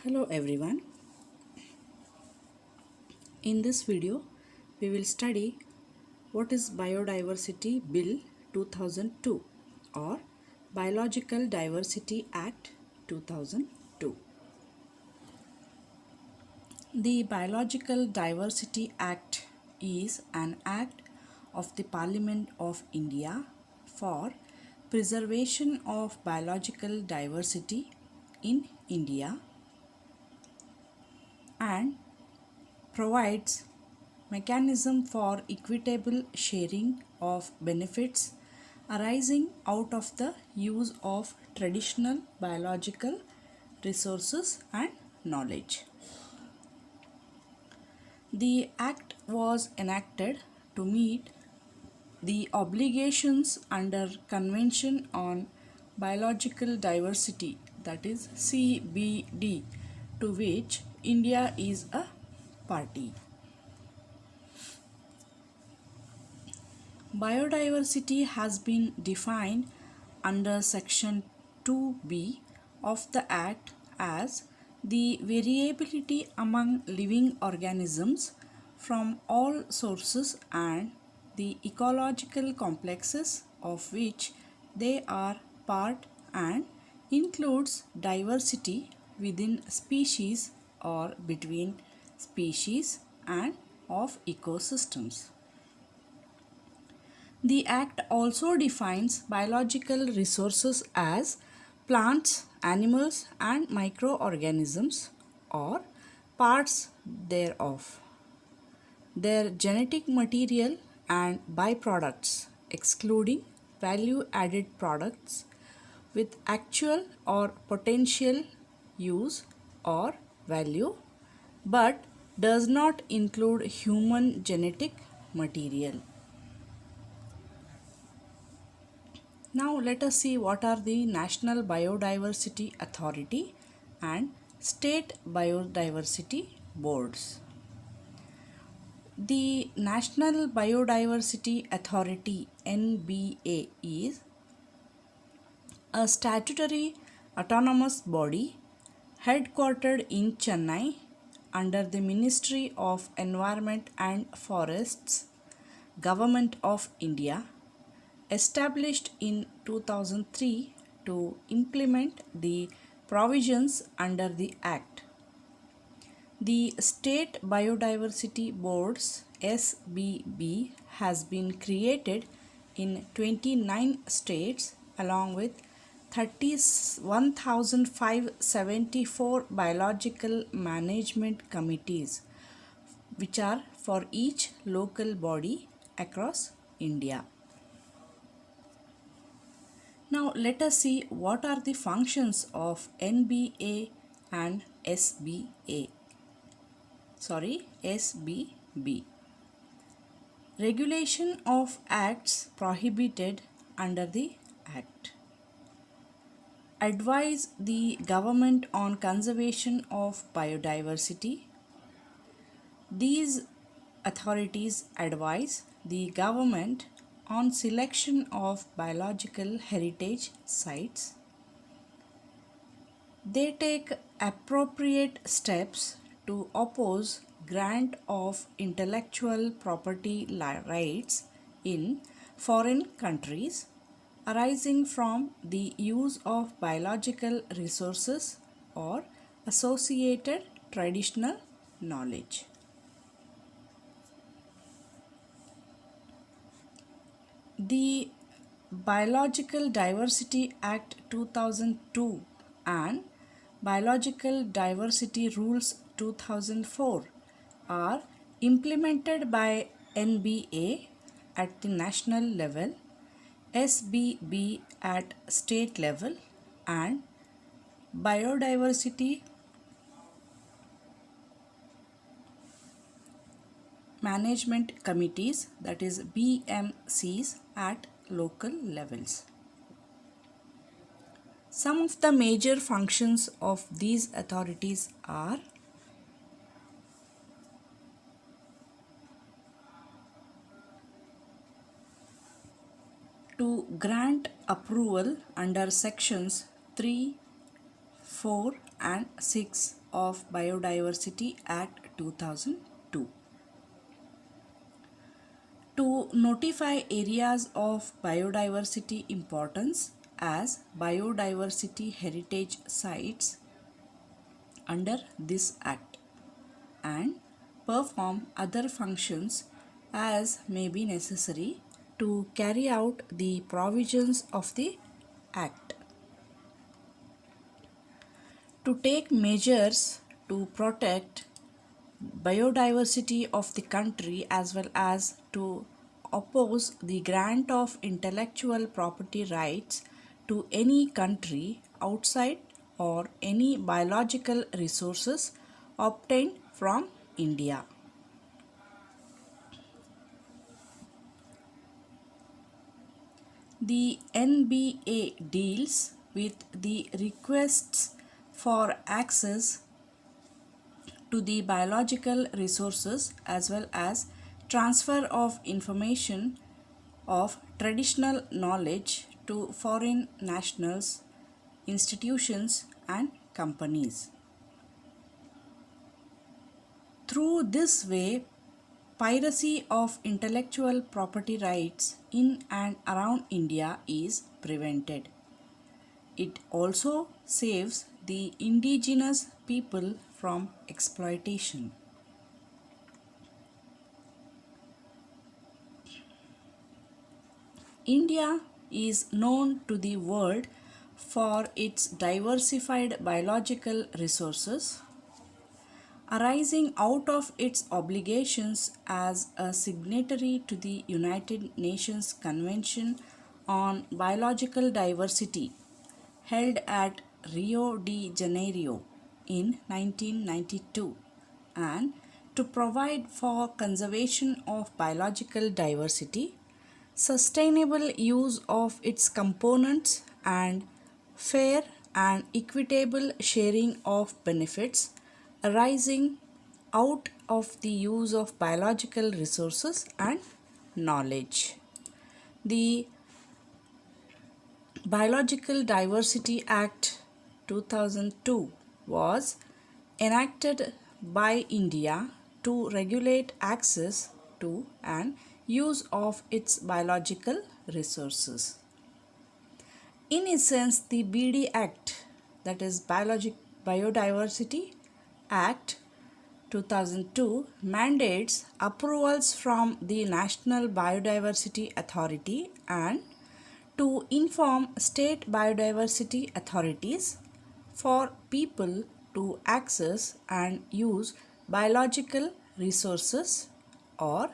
Hello everyone. In this video, we will study what is Biodiversity Bill 2002 or Biological Diversity Act 2002. The Biological Diversity Act is an act of the Parliament of India for preservation of biological diversity in India and provides mechanism for equitable sharing of benefits arising out of the use of traditional biological resources and knowledge. The act was enacted to meet the obligations under Convention on Biological Diversity, that is CBD, to which India is a party. Biodiversity has been defined under Section 2B of the Act as the variability among living organisms from all sources and the ecological complexes of which they are part and includes diversity within species or between species and of ecosystems. The Act also defines biological resources as plants, animals, and microorganisms or parts thereof, their genetic material and byproducts, excluding value added products with actual or potential use or value, but does not include human genetic material. Now let us see what are the National Biodiversity Authority and State Biodiversity Boards. The National Biodiversity Authority NBA is a statutory autonomous body headquartered in Chennai under the Ministry of Environment and Forests, Government of India, established in 2003 to implement the provisions under the Act. The State Biodiversity Boards SBB has been created in 29 states along with 31,574 biological management committees which are for each local body across India. Now let us see what are the functions of NBA and SBA. SBB. Regulation of acts prohibited under the Act. Advise the government on conservation of biodiversity. These authorities advise the government on selection of biological heritage sites. They take appropriate steps to oppose grant of intellectual property rights in foreign countries arising from the use of biological resources or associated traditional knowledge. The Biological Diversity Act 2002 and Biological Diversity Rules 2004 are implemented by NBA at the national level, SBB at state level, and Biodiversity Management Committees, that is BMCs, at local levels. Some of the major functions of these authorities are to grant approval under sections 3, 4 and 6 of Biodiversity Act 2002. To notify areas of biodiversity importance as biodiversity heritage sites under this act and perform other functions as may be necessary to carry out the provisions of the act. To take measures to protect biodiversity of the country as well as to oppose the grant of intellectual property rights to any country outside or any biological resources obtained from India. The NBA deals with the requests for access to the biological resources as well as transfer of information of traditional knowledge to foreign nationals, institutions, and companies. Through this way, piracy of intellectual property rights in and around India is prevented. It also saves the indigenous people from exploitation. India is known to the world for its diversified biological resources, arising out of its obligations as a signatory to the United Nations Convention on Biological Diversity held at Rio de Janeiro in 1992 and to provide for conservation of biological diversity, sustainable use of its components and fair and equitable sharing of benefits arising out of the use of biological resources and knowledge. The Biological Diversity Act 2002 was enacted by India to regulate access to and use of its biological resources. In essence, the BD Act, that is Biodiversity Act 2002, mandates approvals from the National Biodiversity Authority and to inform state biodiversity authorities for people to access and use biological resources or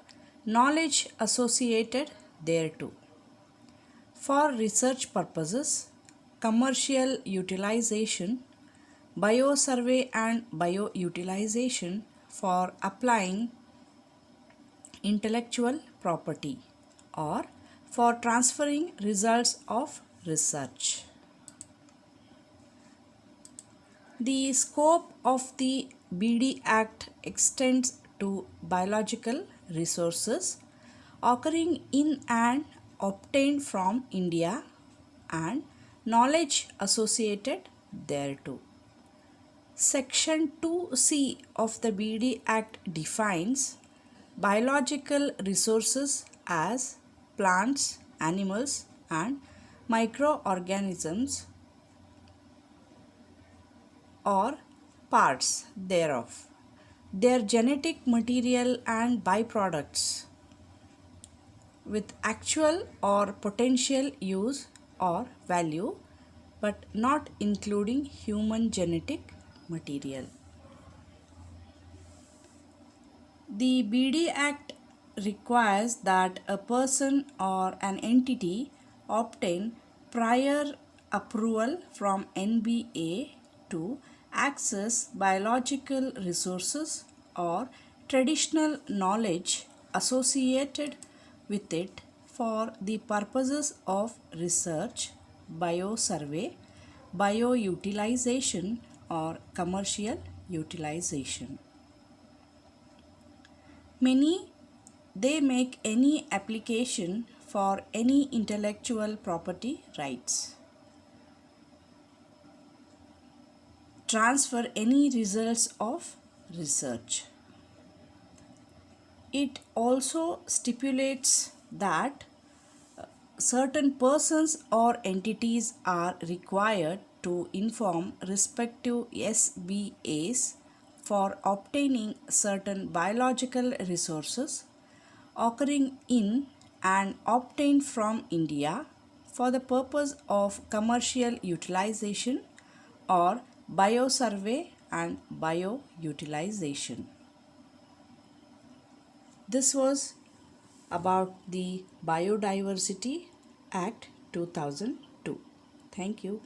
knowledge associated thereto for research purposes, commercial utilization, biosurvey and bioutilization for applying intellectual property or for transferring results of research. The scope of the BD Act extends to biological resources occurring in and obtained from India and knowledge associated thereto. Section 2C of the BD Act defines biological resources as plants, animals, and microorganisms or parts thereof, their genetic material and byproducts with actual or potential use or value, but not including human genetic material. The BD Act requires that a person or an entity obtain prior approval from NBA to access biological resources or traditional knowledge associated with it for the purposes of research, biosurvey, bioutilization, or commercial utilization. They make any application for any intellectual property rights. transfer any results of research. It also stipulates that certain persons or entities are required to inform respective SBAs for obtaining certain biological resources occurring in and obtained from India for the purpose of commercial utilization or biosurvey and bioutilization. This was about the Biodiversity Act 2002. Thank you.